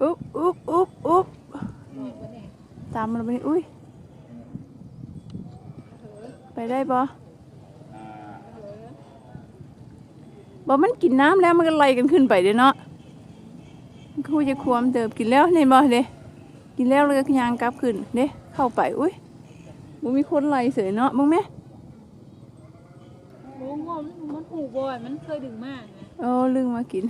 อุ๊บอุ๊บอุ๊บอุ๊บตามมันไปอุ้ยไปได้ปะบอกมันกินน้ำแล้วมันก็ไล่กันขึ้นไปเด้เนาะมันคู่จะควมเติบกินแล้วนี่บ่เด้กินแล้วเลยก็ยางกลับขึ้นเด้เข้าไปอุ้ยมันมีคนไล่เสยเนาะมึงไหมโอ้งอมันหูบ่อยมันเคยดึงมากนะโอ้ลึงมากิน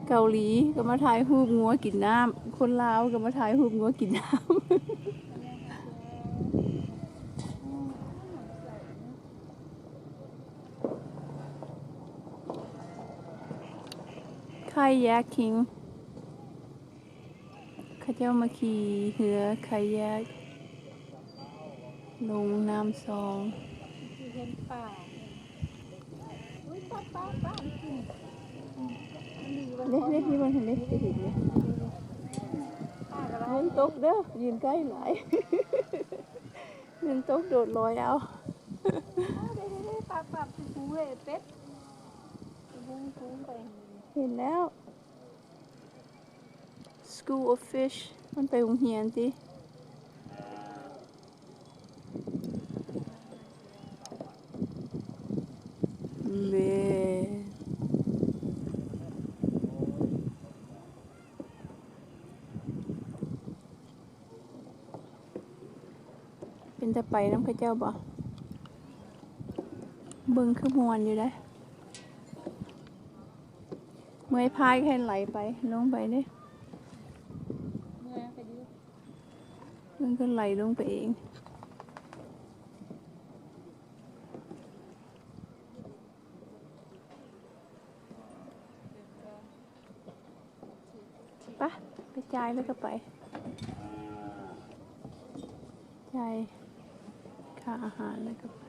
เกาหลีก็มาถ่ายรูปงัวกินน้ำคนลาวก็มาถ่ายรูปงัวกินน้ำไคยาคิงข้าเจ้ามาขี่เรือไคยาลงน้ำซองเห็นป่าอุ้ยป้าเล็กนี่มันเห็นเล็กจะเห็นเลยเงินตกเด้อยืนใกล้หลายเงินตกโดดลอยเอาป้าปูเว้ยเป็ดปูไปเห็นแล้ว School of Fish มันไปโรงเรียนสิเบเป็นจะไปน้ำข้าเจ้าบ่เบิ่งคือมวนอยู่ได้เมื่อยพายแค่ไหลไปลงไปเด้มันก็ไหลลงไปเองปะไปจ่ายแล้วก็ไปจ่ายค่าอาหารแล้วก็ไป